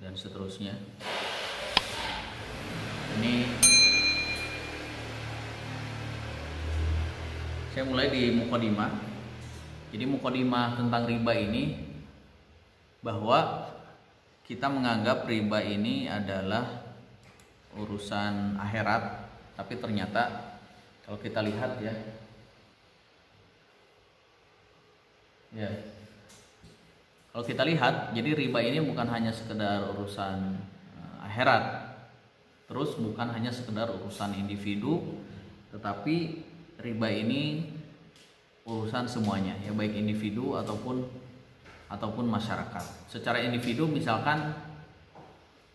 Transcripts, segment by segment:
dan seterusnya. Ini saya mulai di mukadimah. Jadi mukadimah tentang riba ini bahwa kita menganggap riba ini adalah urusan akhirat, tapi ternyata kalau kita lihat ya, kalau kita lihat, jadi riba ini bukan hanya sekedar urusan akhirat, terus bukan hanya sekedar urusan individu, tetapi riba ini urusan semuanya ya, baik individu ataupun masyarakat. Secara individu misalkan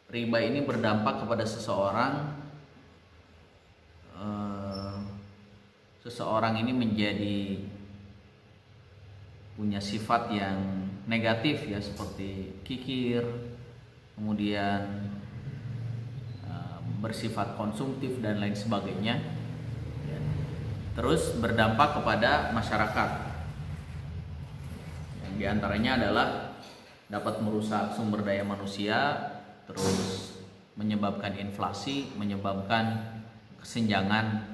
riba ini berdampak kepada seseorang, seseorang ini menjadi punya sifat yang negatif ya, seperti kikir, kemudian bersifat konsumtif dan lain sebagainya. Terus berdampak kepada masyarakat, yang diantaranya adalah dapat merusak sumber daya manusia, terus menyebabkan inflasi, menyebabkan kesenjangan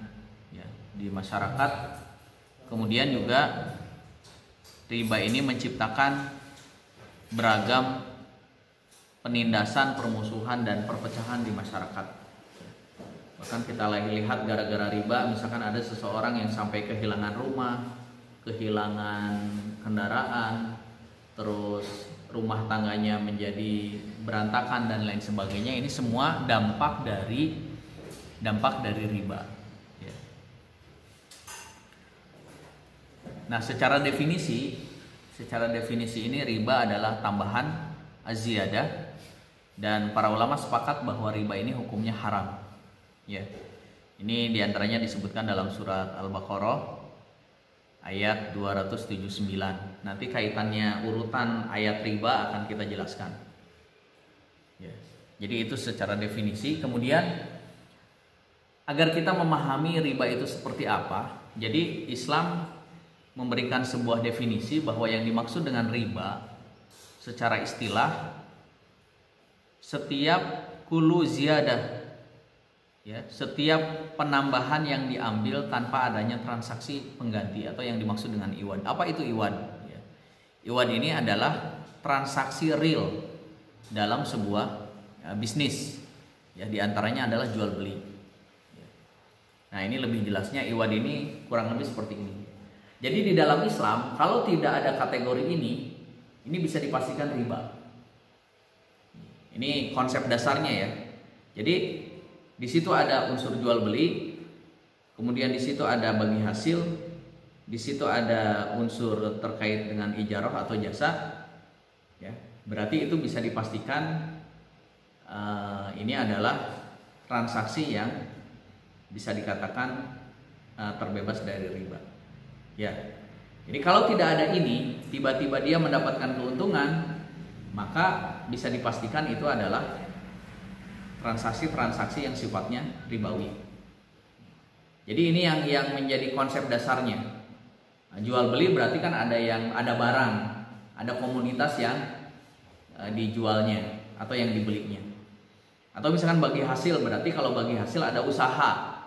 ya, di masyarakat. Kemudian juga riba ini menciptakan beragam penindasan, permusuhan, dan perpecahan di masyarakat. Bahkan kita lagi lihat gara-gara riba, misalkan ada seseorang yang sampai kehilangan rumah, kehilangan kendaraan, terus rumah tangganya menjadi berantakan dan lain sebagainya. Ini semua dampak dari riba. Nah, secara definisi ini riba adalah tambahan az-ziyadah, dan para ulama sepakat bahwa riba ini hukumnya haram. Ya, ini diantaranya disebutkan dalam surat Al-Baqarah ayat 279. Nanti kaitannya urutan ayat riba akan kita jelaskan. Ya, jadi itu secara definisi. Kemudian agar kita memahami riba itu seperti apa, jadi Islam memberikan sebuah definisi bahwa yang dimaksud dengan riba secara istilah setiap kulu ziyadah ya, setiap penambahan yang diambil tanpa adanya transaksi pengganti atau yang dimaksud dengan iwan. Apa itu iwan? Ya. Iwan ini adalah transaksi real dalam sebuah bisnis. Ya, diantaranya adalah jual beli. Ya. Nah, ini lebih jelasnya iwan ini kurang lebih seperti ini. Jadi di dalam Islam kalau tidak ada kategori ini bisa dipastikan riba. Ini konsep dasarnya ya. Jadi di situ ada unsur jual beli, kemudian di situ ada bagi hasil, di situ ada unsur terkait dengan ijarah atau jasa, ya. Berarti itu bisa dipastikan ini adalah transaksi yang bisa dikatakan terbebas dari riba. Ya. Jadi kalau tidak ada ini, tiba-tiba dia mendapatkan keuntungan, maka bisa dipastikan itu adalah transaksi-transaksi yang sifatnya ribawi. Jadi ini yang menjadi konsep dasarnya. Nah, jual beli berarti kan ada barang, ada komoditas yang dijualnya atau yang dibelinya. Atau misalkan bagi hasil, berarti kalau bagi hasil ada usaha,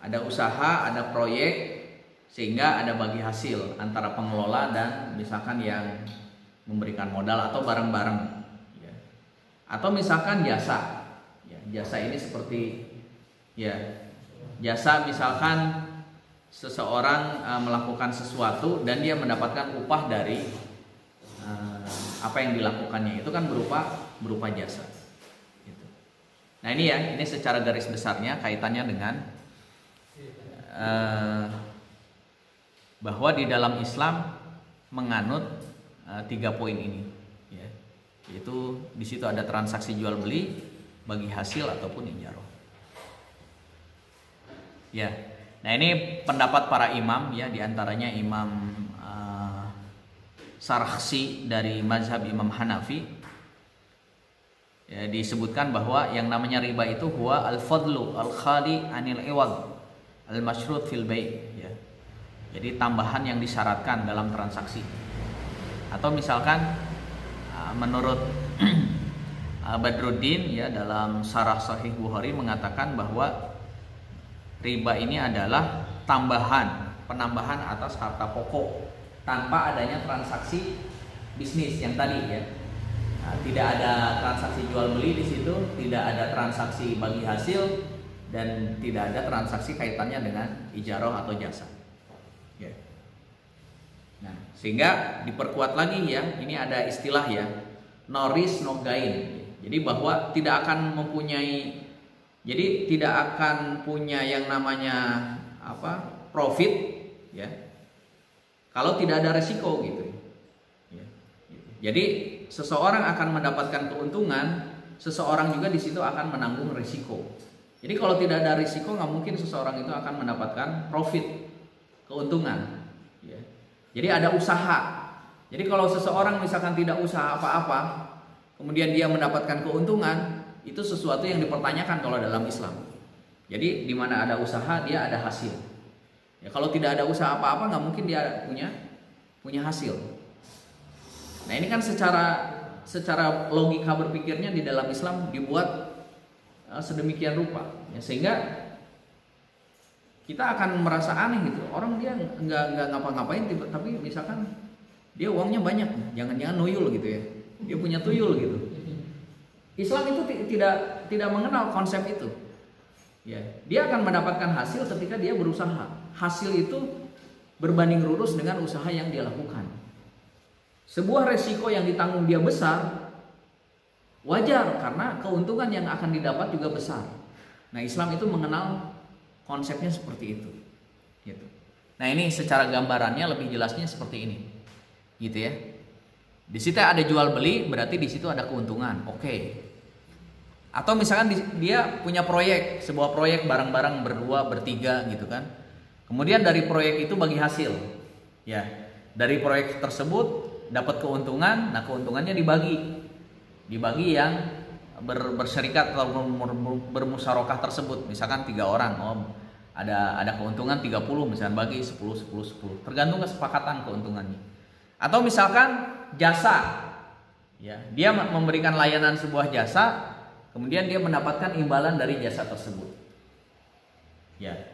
ada proyek, sehingga ada bagi hasil antara pengelola dan misalkan yang memberikan modal atau barang-barang. Ya. Atau misalkan jasa. Jasa ini seperti ya, jasa misalkan seseorang melakukan sesuatu dan dia mendapatkan upah dari apa yang dilakukannya, itu kan berupa jasa gitu. Nah ini ya, ini secara garis besarnya kaitannya dengan bahwa di dalam Islam menganut 3 poin ini ya. Yaitu di situ ada transaksi jual beli, bagi hasil ataupun ijarah. Ya. Nah, ini pendapat para imam ya, diantaranya Imam Sarakhsi dari mazhab Imam Hanafi. Ya, disebutkan bahwa yang namanya riba itu huwa al-fadlu al-khali anil iwad al-masyrut fil bai' ya. Jadi tambahan yang disyaratkan dalam transaksi. Atau misalkan menurut Badruddin ya dalam Syarah Sahih Bukhari mengatakan bahwa riba ini adalah penambahan atas harta pokok tanpa adanya transaksi bisnis yang tadi ya. Nah, tidak ada transaksi jual beli di situ, tidak ada transaksi bagi hasil, dan tidak ada transaksi kaitannya dengan ijarah atau jasa. Ya. Nah, sehingga diperkuat lagi ya, ini ada istilah ya, no risk no gain. Jadi bahwa tidak akan punya yang namanya profit ya, kalau tidak ada resiko gitu. Ya. Jadi seseorang akan mendapatkan keuntungan, seseorang juga di situ akan menanggung risiko. Jadi kalau tidak ada risiko, nggak mungkin seseorang itu akan mendapatkan profit, keuntungan. Ya. Jadi ada usaha. Jadi kalau seseorang misalkan tidak usaha apa-apa, kemudian dia mendapatkan keuntungan, itu sesuatu yang dipertanyakan kalau dalam Islam. Jadi di mana ada usaha, dia ada hasil. Ya, kalau tidak ada usaha apa-apa, nggak mungkin dia punya hasil. Nah ini kan secara logika berpikirnya di dalam Islam dibuat sedemikian rupa, ya, sehingga kita akan merasa aneh gitu. Orang dia nggak ngapa-ngapain, tapi misalkan dia uangnya banyak, jangan-jangan nuyul gitu ya. Dia punya tuyul gitu. Islam itu tidak mengenal konsep itu. Ya, dia akan mendapatkan hasil ketika dia berusaha. Hasil itu berbanding lurus dengan usaha yang dia lakukan. Sebuah resiko yang ditanggung dia besar, wajar karena keuntungan yang akan didapat juga besar. Nah, Islam itu mengenal konsepnya seperti itu. Gitu. Nah, ini secara gambarannya lebih jelasnya seperti ini. Gitu ya. Di situ ada jual beli, berarti di situ ada keuntungan. Oke. Atau misalkan dia punya proyek, sebuah proyek bareng-bareng berdua, bertiga gitu kan. Kemudian dari proyek itu bagi hasil. Ya. Dari proyek tersebut dapat keuntungan, nah keuntungannya dibagi yang berserikat atau bermusyarakah tersebut. Misalkan 3 orang, ada keuntungan 30, misalkan bagi 10, tergantung kesepakatan keuntungannya. Atau misalkan jasa, ya, dia memberikan layanan sebuah jasa, kemudian dia mendapatkan imbalan dari jasa tersebut. Ya,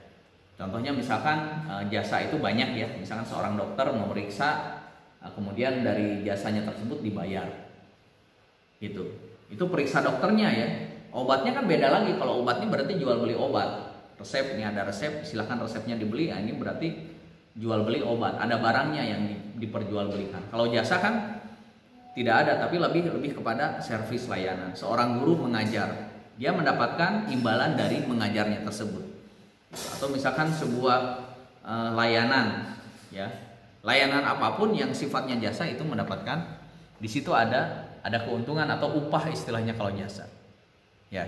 contohnya misalkan jasa itu banyak ya, misalkan seorang dokter memeriksa, kemudian dari jasanya tersebut dibayar, gitu. Itu periksa dokternya ya. Obatnya kan beda lagi. Kalau obatnya berarti jual beli obat. Resep, ini ada resep, silahkan resepnya dibeli. Nah, ini berarti jual beli obat. Ada barangnya yang diperjualbelikan. Kalau jasa kan tidak ada, tapi lebih kepada servis layanan. Seorang guru mengajar, dia mendapatkan imbalan dari mengajarnya tersebut. Atau misalkan sebuah layanan, ya. Layanan apapun yang sifatnya jasa itu mendapatkan, di situ ada keuntungan atau upah istilahnya kalau jasa. Ya.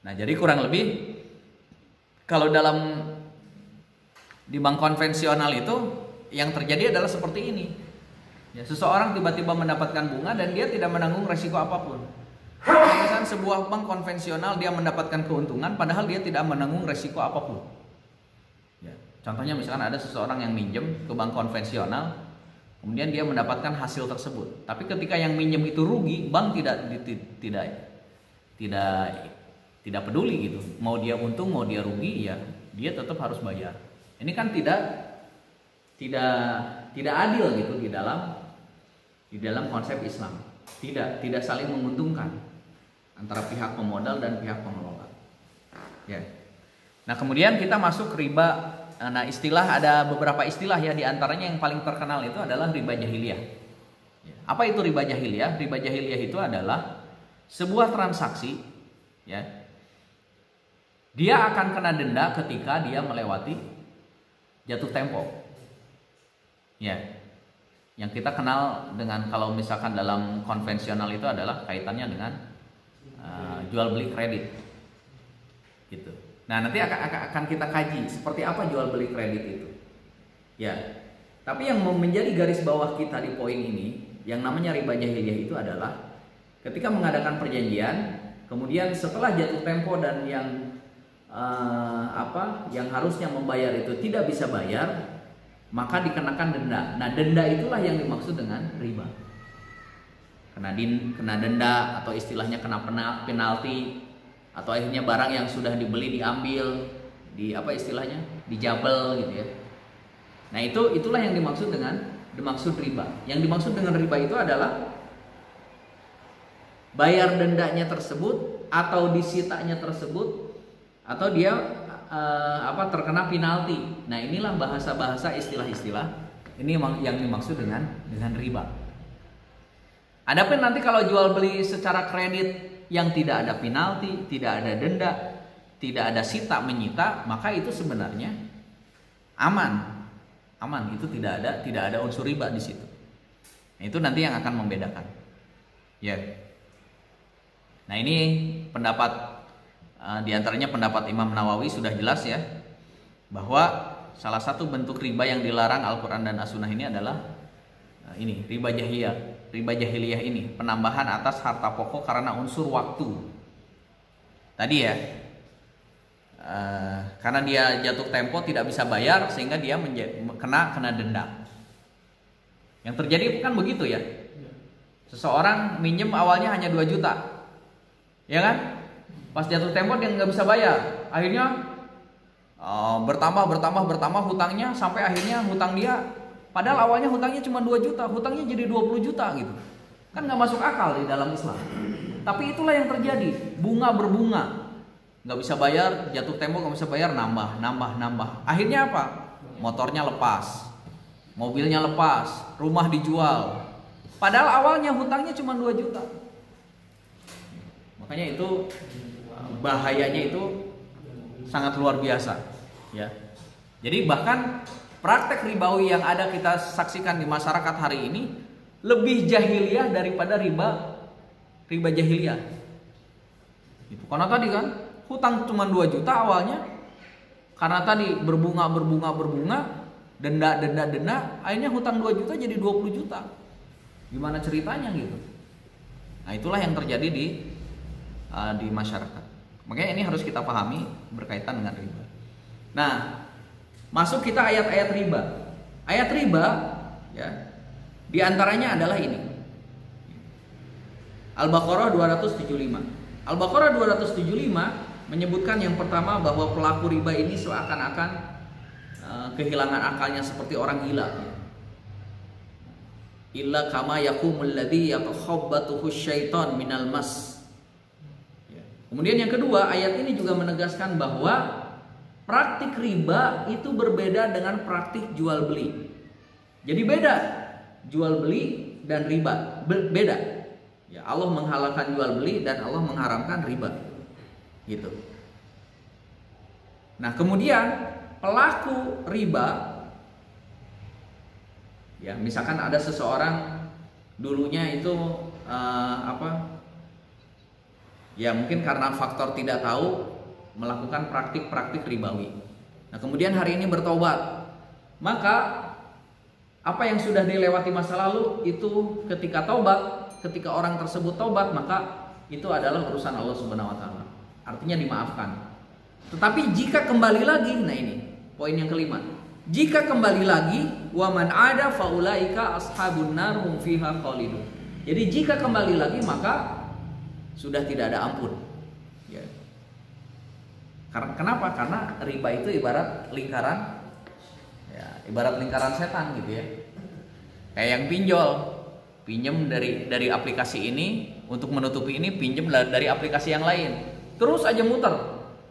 Nah, jadi kurang lebih kalau di bank konvensional itu yang terjadi adalah seperti ini. Ya, seseorang tiba-tiba mendapatkan bunga dan dia tidak menanggung resiko apapun. Misalkan sebuah bank konvensional dia mendapatkan keuntungan padahal dia tidak menanggung resiko apapun. Ya. Contohnya misalkan ada seseorang yang minjem ke bank konvensional, kemudian dia mendapatkan hasil tersebut. Tapi ketika yang minjem itu rugi, bank tidak peduli gitu. Mau dia untung, mau dia rugi, ya dia tetap harus bayar. Ini kan tidak adil gitu di dalam konsep Islam. Tidak saling menguntungkan antara pihak pemodal dan pihak pengelola. Ya. Nah, kemudian kita masuk riba. Nah, ada beberapa istilah ya, diantaranya yang paling terkenal itu adalah riba jahiliyah. Apa itu riba jahiliyah? Riba jahiliyah itu adalah sebuah transaksi, ya, dia akan kena denda ketika dia melewati jatuh tempo. Ya, yang kita kenal dengan, kalau misalkan dalam konvensional itu adalah kaitannya dengan jual beli kredit, gitu. Nah, nanti akan kita kaji seperti apa jual beli kredit itu. Ya. Tapi yang menjadi garis bawah kita di poin ini, yang namanya riba jahiliyah itu adalah ketika mengadakan perjanjian, kemudian setelah jatuh tempo dan yang harusnya membayar itu tidak bisa bayar, maka dikenakan denda. Nah, denda itulah yang dimaksud dengan riba. kena denda, atau istilahnya kena penalti, atau akhirnya barang yang sudah dibeli diambil, istilahnya dijabel gitu ya. Nah itulah yang dimaksud riba. Yang dimaksud dengan riba itu adalah bayar dendanya tersebut, atau disitanya tersebut, atau dia terkena penalti. Nah inilah bahasa-bahasa istilah-istilah ini yang dimaksud dengan riba. Adapun nanti kalau jual beli secara kredit yang tidak ada penalti, tidak ada denda, tidak ada sita menyita, maka itu sebenarnya aman, itu tidak ada unsur riba di situ. Nah, itu nanti yang akan membedakan. Ya. Nah ini pendapat diantaranya pendapat Imam Nawawi sudah jelas ya, bahwa salah satu bentuk riba yang dilarang Al-Quran dan As-Sunnah ini adalah ini riba jahiliyah ini, penambahan atas harta pokok karena unsur waktu. Tadi ya, karena dia jatuh tempo tidak bisa bayar sehingga dia kena denda. Yang terjadi kan begitu ya. Seseorang minjem awalnya hanya 2 juta, ya kan? Pas jatuh tempo dia nggak bisa bayar, akhirnya bertambah hutangnya sampai akhirnya hutang dia, padahal awalnya hutangnya cuma 2 juta, hutangnya jadi 20 juta gitu. Kan nggak masuk akal di dalam Islam. Tapi itulah yang terjadi, bunga berbunga, nggak bisa bayar, jatuh tempo nggak bisa bayar, nambah. Akhirnya apa? Motornya lepas, mobilnya lepas, rumah dijual. Padahal awalnya hutangnya cuma 2 juta. Makanya itu bahayanya itu sangat luar biasa ya. Jadi bahkan praktek ribawi yang ada kita saksikan di masyarakat hari ini lebih jahiliyah daripada riba jahiliyah. Itu karena tadi kan hutang cuma 2 juta awalnya, karena tadi berbunga, denda, akhirnya hutang 2 juta jadi 20 juta. Gimana ceritanya gitu? Nah itulah yang terjadi di masyarakat. Makanya ini harus kita pahami berkaitan dengan riba. Nah, masuk kita ayat-ayat riba. Ayat riba ya, di antaranya adalah ini. Al-Baqarah 275. Al-Baqarah 275 menyebutkan yang pertama bahwa pelaku riba ini seakan-akan kehilangan akalnya seperti orang gila. Illa kama yakumul ladzi yatakhabbathu syaiton minal mas. Kemudian yang kedua, ayat ini juga menegaskan bahwa praktik riba itu berbeda dengan praktik jual beli. Jadi beda jual beli dan riba, beda. Ya, Allah menghalalkan jual beli dan Allah mengharamkan riba. Gitu. Nah, kemudian pelaku riba, ya misalkan ada seseorang dulunya itu ya mungkin karena faktor tidak tahu melakukan praktik-praktik ribawi. Nah kemudian hari ini bertobat, maka apa yang sudah dilewati masa lalu itu ketika orang tersebut tobat, maka itu adalah urusan Allah Subhanahu Wa Taala. Artinya dimaafkan. Tetapi jika kembali lagi, nah ini poin yang kelima. Jika kembali lagi, wa man ada faulaika ashabun nar hum fiha khalidun. Jadi jika kembali lagi maka sudah tidak ada ampun. Ya. Kenapa? Karena riba itu ibarat lingkaran, ya, ibarat lingkaran setan gitu ya. Kayak yang pinjam dari aplikasi ini untuk menutupi ini, pinjam dari aplikasi yang lain, terus aja muter.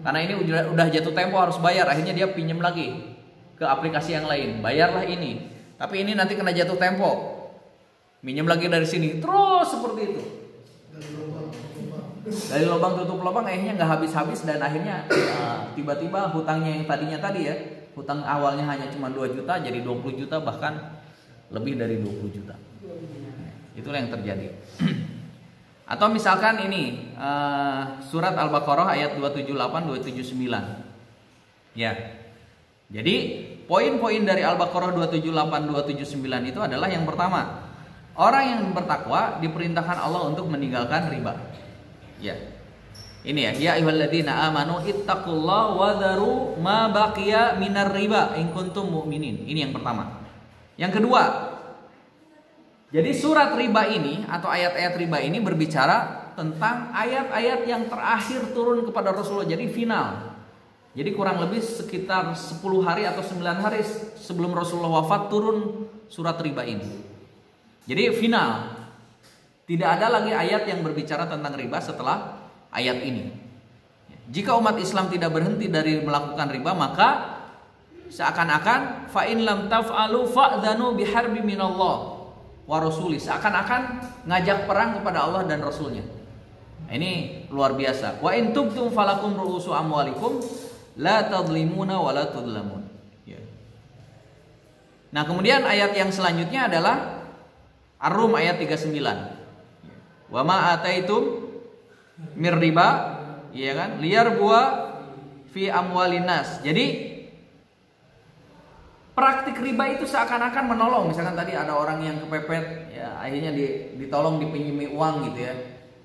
Karena ini udah jatuh tempo harus bayar, akhirnya dia pinjam lagi ke aplikasi yang lain, bayarlah ini. Tapi ini nanti kena jatuh tempo, minjem lagi dari sini, terus seperti itu. Dari lubang tutup lubang, akhirnya nggak habis-habis dan akhirnya tiba-tiba hutangnya yang tadinya tadi ya, hutang awalnya hanya cuma 2 juta jadi 20 juta bahkan lebih dari 20 juta. Itulah yang terjadi. Atau misalkan ini surat Al-Baqarah ayat 278 279. Ya. Jadi poin-poin dari Al-Baqarah 278 279 itu adalah yang pertama, orang yang bertakwa diperintahkan Allah untuk meninggalkan riba. Ya. Ini ya ayyuhalladzina amanu ittaqullaha wa dharu ma baqiya minar riba in kuntum mu'minin. Ini yang pertama. Yang kedua, Jadi surat riba ini atau ayat-ayat riba ini berbicara tentang ayat-ayat yang terakhir turun kepada Rasulullah. Jadi final. Jadi kurang lebih sekitar 10 hari atau 9 hari sebelum Rasulullah wafat turun surat riba ini. Jadi final. Tidak ada lagi ayat yang berbicara tentang riba setelah ayat ini. Jika umat Islam tidak berhenti dari melakukan riba, maka seakan-akan fa in lam taf'alu fa'dhanu biharbi minallah wa rasuli, seakan-akan ngajak perang kepada Allah dan Rasulnya. Ini luar biasa. Wa in tubtum falakum ru'usu amwalikum la tadlimuna wa la tudlamun. Ya. Nah, kemudian ayat yang selanjutnya adalah Ar-Rum ayat 39. Wa ma ataitum mir riba, ya kan? Liar buah fi amwalinas. Jadi praktik riba itu seakan-akan menolong. Misalkan tadi ada orang yang kepepet, ya akhirnya ditolong dipinjami uang gitu ya.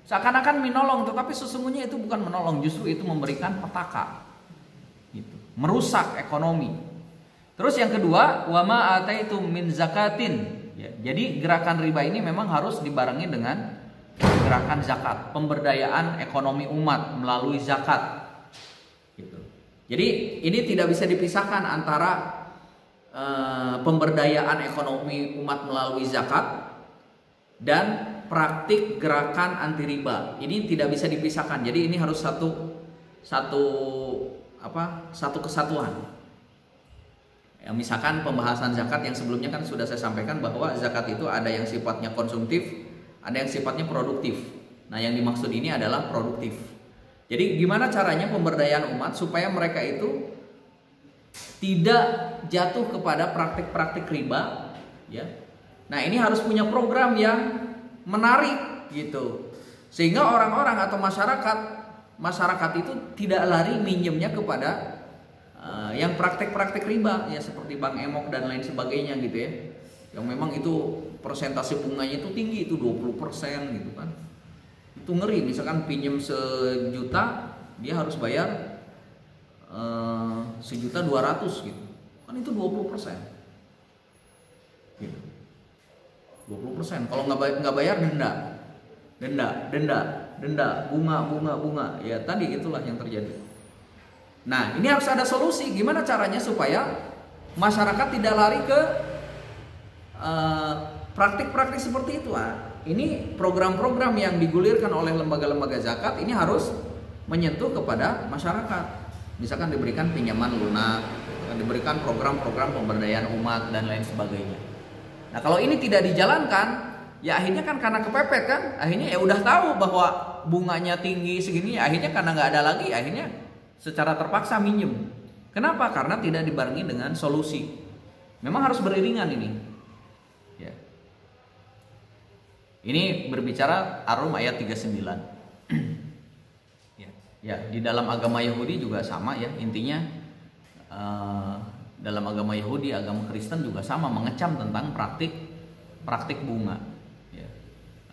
Seakan-akan menolong, tetapi sesungguhnya itu bukan menolong, justru itu memberikan petaka, gitu. Merusak ekonomi. Terus yang kedua, wama ataitum min zakatin. Ya, jadi gerakan riba ini memang harus dibarengi dengan gerakan zakat, pemberdayaan ekonomi umat melalui zakat. Gitu. Jadi ini tidak bisa dipisahkan antara pemberdayaan ekonomi umat melalui zakat dan praktik gerakan anti riba. Ini tidak bisa dipisahkan. Jadi ini harus satu kesatuan. Ya, misalkan pembahasan zakat yang sebelumnya kan sudah saya sampaikan bahwa zakat itu ada yang sifatnya konsumtif, ada yang sifatnya produktif. Nah, yang dimaksud ini adalah produktif. Jadi gimana caranya pemberdayaan umat supaya mereka itu tidak jatuh kepada praktik-praktik riba, ya. Nah, ini harus punya program yang menarik gitu. Sehingga orang-orang atau masyarakat itu tidak lari minjemnya kepada yang praktik-praktik riba, ya seperti Bank Emok dan lain sebagainya gitu ya. Yang memang itu persentase bunganya itu tinggi, itu 20% gitu kan. Itu ngeri, misalkan pinjam 1 juta dia harus bayar 1.200.000 gitu. Kan itu 20%. Gitu. 20%. Kalau nggak bayar denda, bunga. Ya tadi itulah yang terjadi. Nah, ini harus ada solusi. Gimana caranya supaya masyarakat tidak lari ke praktik-praktik seperti itu? Ini program-program yang digulirkan oleh lembaga-lembaga zakat ini harus menyentuh kepada masyarakat. Misalkan diberikan pinjaman lunak, diberikan program-program pemberdayaan umat dan lain sebagainya. Nah, kalau ini tidak dijalankan, ya akhirnya kan karena kepepet kan, akhirnya ya udah tahu bahwa bunganya tinggi segini, ya akhirnya karena nggak ada lagi, akhirnya secara terpaksa minjem. Kenapa? Karena tidak dibarengi dengan solusi. Memang harus beriringan ini. Ya. Ini berbicara Ar-Rum ayat 39. Ya, di dalam agama Yahudi juga sama ya, intinya dalam agama Yahudi, agama Kristen juga sama, mengecam tentang praktik bunga. Ya.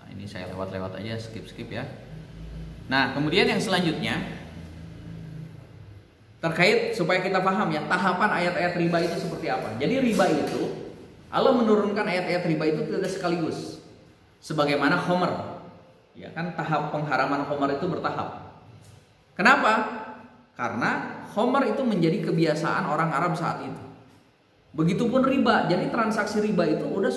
Nah, ini saya lewat-lewat aja, skip ya. Nah, kemudian yang selanjutnya terkait supaya kita paham ya tahapan ayat-ayat riba itu seperti apa. Jadi riba itu Allah menurunkan ayat-ayat riba itu tidak sekaligus, sebagaimana khomer. Ya kan tahap pengharaman khomer itu bertahap. Kenapa? Karena khomer itu menjadi kebiasaan orang Arab saat itu. Begitupun riba. Jadi transaksi riba itu udah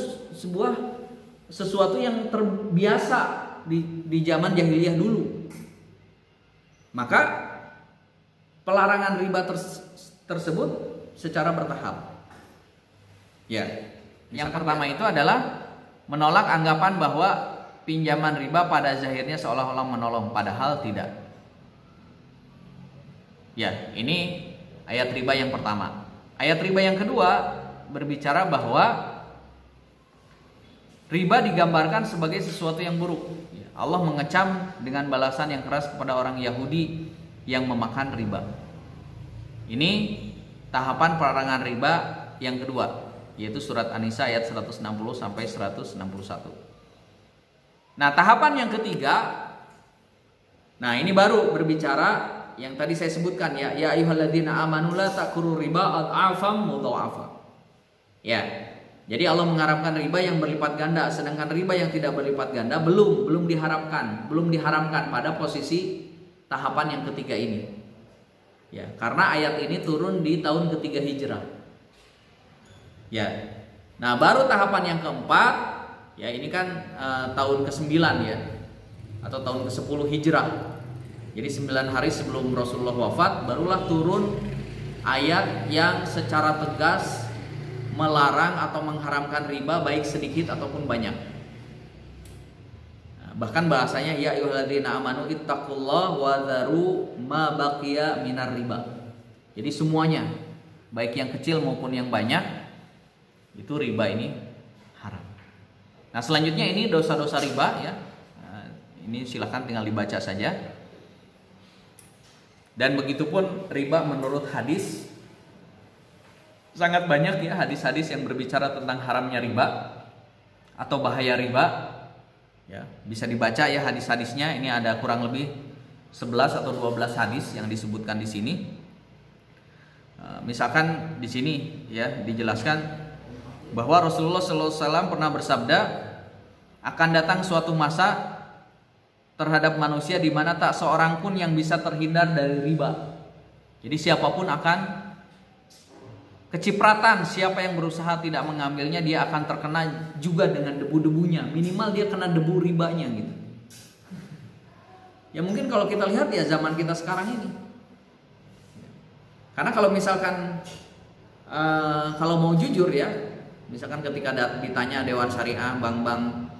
sesuatu yang terbiasa di zaman jahiliyah dulu. Maka pelarangan riba tersebut secara bertahap. Ya. Yang pertama itu adalah menolak anggapan bahwa pinjaman riba pada zahirnya seolah-olah menolong, padahal tidak. Ya, ini ayat riba yang pertama. Ayat riba yang kedua berbicara bahwa riba digambarkan sebagai sesuatu yang buruk. Allah mengecam dengan balasan yang keras kepada orang Yahudi yang memakan riba. Ini tahapan pelarangan riba yang kedua, yaitu surat An-Nisa ayat 160 sampai 161. Nah, tahapan yang ketiga, nah ini baru berbicara yang tadi saya sebutkan ya, ya ayyuhalladzina amanu la taqulu riba ad'afam mudha'afa. Ya. Jadi Allah mengharamkan riba yang berlipat ganda, sedangkan riba yang tidak berlipat ganda belum diharamkan pada posisi tahapan yang ketiga ini. Ya, karena ayat ini turun di tahun ketiga Hijrah. Ya. Nah, baru tahapan yang keempat, ya ini kan tahun ke-9 ya, atau tahun ke-10 Hijrah. Jadi 9 hari sebelum Rasulullah wafat, barulah turun ayat yang secara tegas melarang atau mengharamkan riba baik sedikit ataupun banyak. Nah, bahkan bahasanya ya ayyuhalladzina amanu ittaqullaha wa dzaru ma baqiya minar riba. Jadi semuanya, baik yang kecil maupun yang banyak, itu riba ini haram. Nah, selanjutnya ini dosa-dosa riba ya. Nah, ini silakan tinggal dibaca saja. Dan begitupun riba menurut hadis. Sangat banyak ya hadis-hadis yang berbicara tentang haramnya riba atau bahaya riba. Ya, bisa dibaca ya hadis-hadisnya. Ini ada kurang lebih 11 atau 12 hadis yang disebutkan di sini. Misalkan di sini ya dijelaskan bahwa Rasulullah SAW pernah bersabda, akan datang suatu masa terhadap manusia di mana tak seorang pun yang bisa terhindar dari riba. Jadi siapapun akan kecipratan, siapa yang berusaha tidak mengambilnya dia akan terkena juga dengan debu-debunya. Minimal dia kena debu ribanya gitu. Ya mungkin kalau kita lihat ya zaman kita sekarang ini. Karena kalau misalkan kalau mau jujur ya, misalkan ketika ditanya Dewan Syariah, bank-bank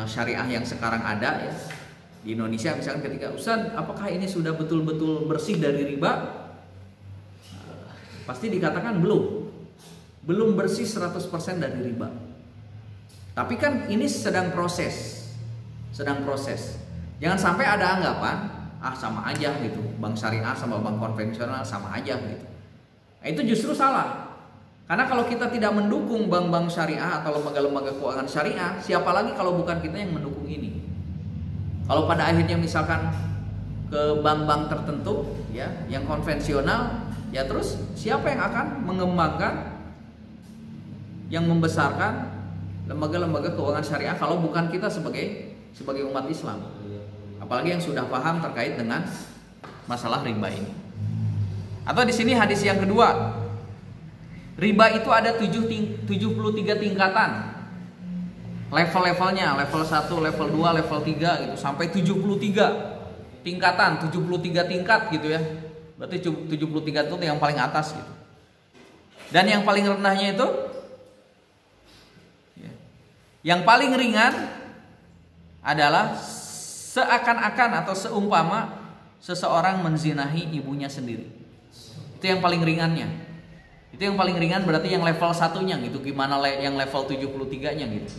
syariah yang sekarang ada ya di Indonesia, misalkan ketika Ustaz, apakah ini sudah betul-betul bersih dari riba? Pasti dikatakan belum bersih 100% dari riba. Tapi kan ini sedang proses. Jangan sampai ada anggapan sama aja gitu, bank syariah sama bank konvensional sama aja gitu. Nah, itu justru salah. Karena kalau kita tidak mendukung bank-bank syariah atau lembaga-lembaga keuangan syariah, siapa lagi kalau bukan kita yang mendukung ini? Kalau pada akhirnya misalkan ke bank-bank tertentu ya yang konvensional, ya terus siapa yang akan mengembangkan, yang membesarkan lembaga-lembaga keuangan syariah kalau bukan kita sebagai umat Islam? Apalagi yang sudah paham terkait dengan masalah riba ini. Atau di sini hadis yang kedua, riba itu ada 73 tingkatan. Level-levelnya, level 1, level 2, level 3 gitu, sampai 73 tingkatan, 73 tingkat gitu ya. Berarti 73 itu yang paling atas gitu. Dan yang paling rendahnya itu ya, yang paling ringan adalah seakan-akan atau seumpama seseorang menzinahi ibunya sendiri. Itu yang paling ringannya. Itu yang paling ringan, berarti yang level satunya gitu. Gimana yang level 73-nya gitu.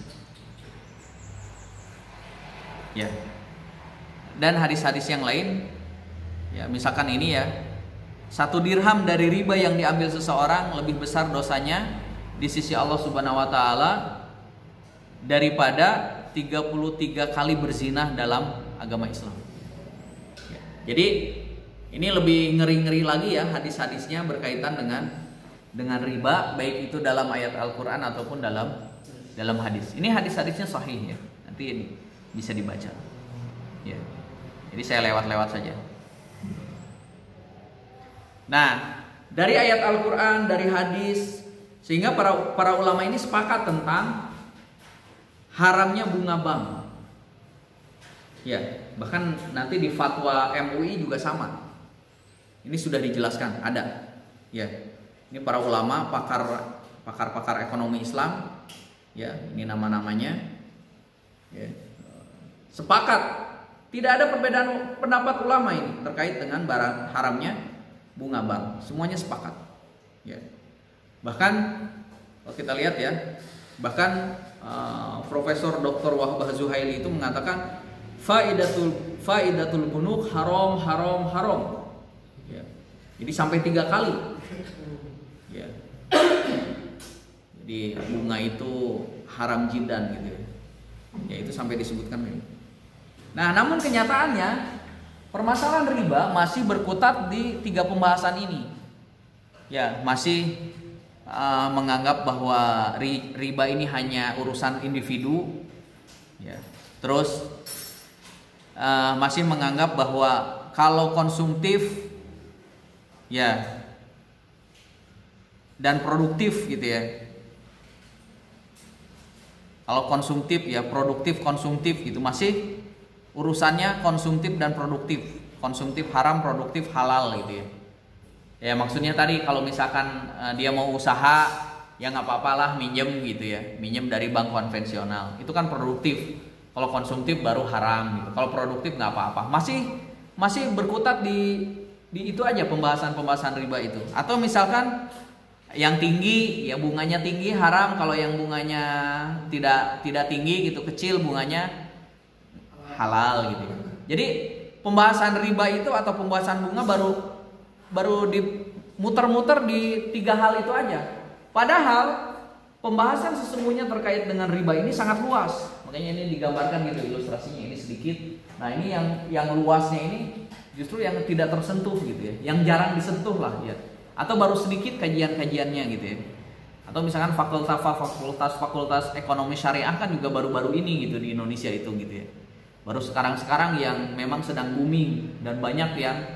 Ya. Dan hadis-hadis yang lain, ya misalkan ini ya, 1 dirham dari riba yang diambil seseorang lebih besar dosanya di sisi Allah Subhanahu wa taala daripada 33 kali berzinah dalam agama Islam. Ya. Jadi ini lebih ngeri-ngeri lagi ya hadis-hadisnya berkaitan dengan riba, baik itu dalam ayat Al-Qur'an ataupun dalam hadis. Ini hadis-hadisnya sahih ya. Nanti ini bisa dibaca. Ya. Jadi saya lewat-lewat saja. Nah, dari ayat Al-Qur'an, dari hadis, sehingga para ulama ini sepakat tentang haramnya bunga bank. Ya, bahkan nanti di fatwa MUI juga sama. Ini sudah dijelaskan, ada. Ya. Ini para ulama, pakar ekonomi Islam, ya, ini nama-namanya. Ya. Sepakat. Tidak ada perbedaan pendapat ulama ini terkait dengan haramnya bunga bank. Semuanya sepakat. Ya. Bahkan kalau kita lihat ya, bahkan Profesor Dr. Wahbah Zuhaili itu mengatakan faidatul bunuk haram. Ya. Jadi sampai 3 kali. Ya. Jadi bunga itu haram jiddan gitu ya. Ya itu sampai disebutkan ini. Nah, namun kenyataannya permasalahan riba masih berkutat di 3 pembahasan ini. Ya, masih menganggap bahwa riba ini hanya urusan individu, ya. Terus masih menganggap bahwa kalau konsumtif, ya, dan produktif gitu ya. Kalau konsumtif ya produktif konsumtif gitu, masih urusannya konsumtif dan produktif. Konsumtif haram, produktif halal gitu ya. Ya maksudnya tadi kalau misalkan dia mau usaha, ya nggak apa-apalah minjem gitu ya, minjem dari bank konvensional, itu kan produktif. Kalau konsumtif baru haram gitu. Kalau produktif nggak apa-apa. Masih berkutat di itu aja pembahasan riba itu. Atau misalkan yang tinggi ya bunganya tinggi haram, kalau yang bunganya tidak tinggi gitu, kecil bunganya halal gitu. Jadi pembahasan riba itu atau pembahasan bunga baru dimuter-muter di 3 hal itu aja. Padahal pembahasan sesungguhnya terkait dengan riba ini sangat luas. Makanya ini digambarkan gitu ilustrasinya ini sedikit. Nah, ini yang luasnya ini justru yang tidak tersentuh gitu ya. Yang jarang disentuh lah ya. Atau baru sedikit kajian-kajiannya gitu ya. Atau misalkan fakultas ekonomi syariah kan juga baru-baru ini gitu di Indonesia itu gitu ya. Baru sekarang yang memang sedang booming dan banyak yang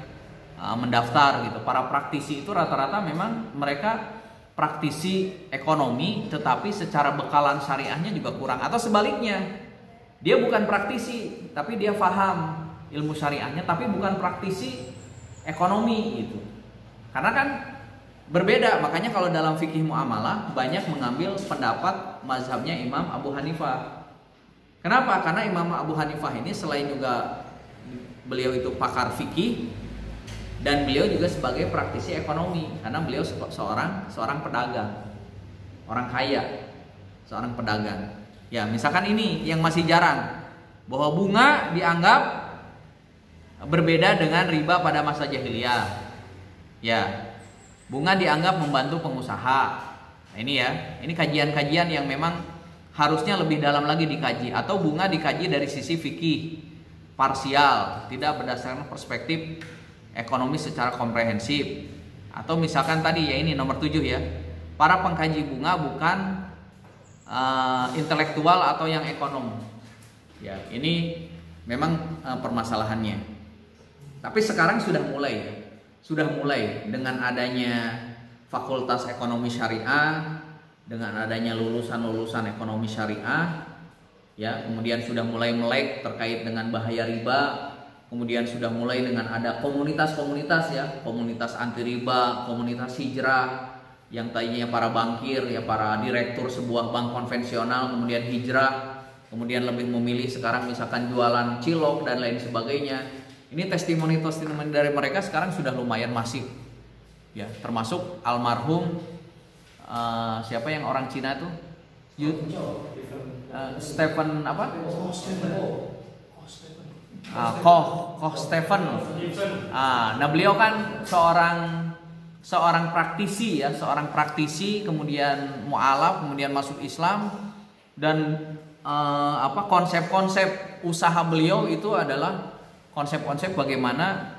mendaftar gitu. Para praktisi itu rata-rata memang mereka praktisi ekonomi, tetapi secara bekalan syariahnya juga kurang. Atau sebaliknya, dia bukan praktisi, tapi dia paham ilmu syariahnya, tapi bukan praktisi ekonomi gitu. Karena kan berbeda. Makanya kalau dalam fikih muamalah banyak mengambil pendapat mazhabnya Imam Abu Hanifah. Kenapa? Karena Imam Abu Hanifah ini selain juga beliau itu pakar fikih, dan beliau juga sebagai praktisi ekonomi, karena beliau seorang pedagang, orang kaya, seorang pedagang. Ya, misalkan ini yang masih jarang, bahwa bunga dianggap berbeda dengan riba pada masa jahiliyah. Ya, bunga dianggap membantu pengusaha. Nah, ini ya, ini kajian-kajian yang memang harusnya lebih dalam lagi dikaji, atau bunga dikaji dari sisi fikih parsial, tidak berdasarkan perspektif ekonomi secara komprehensif. Atau misalkan tadi ya ini nomor 7 ya, para pengkaji bunga bukan intelektual atau yang ekonom. Ya, ini memang permasalahannya. Tapi sekarang sudah mulai dengan adanya fakultas ekonomi syariah, dengan adanya lulusan ekonomi syariah, ya, kemudian sudah mulai melek terkait dengan bahaya riba. Kemudian sudah mulai dengan ada komunitas-komunitas ya, komunitas anti riba, komunitas hijrah, yang tadinya para bankir ya, para direktur sebuah bank konvensional kemudian hijrah, kemudian lebih memilih sekarang misalkan jualan cilok dan lain sebagainya. Ini testimoni dari mereka sekarang sudah lumayan masif. Ya, termasuk almarhum siapa yang orang Cina tuh? Stephen apa? Koh Stephen. Nah beliau kan seorang praktisi ya, kemudian mu'alaf, kemudian masuk Islam, dan konsep-konsep usaha beliau itu adalah konsep-konsep bagaimana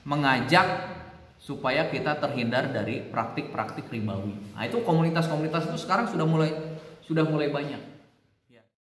mengajak supaya kita terhindar dari praktik-praktik ribawi. Nah itu komunitas-komunitas itu sekarang sudah mulai banyak.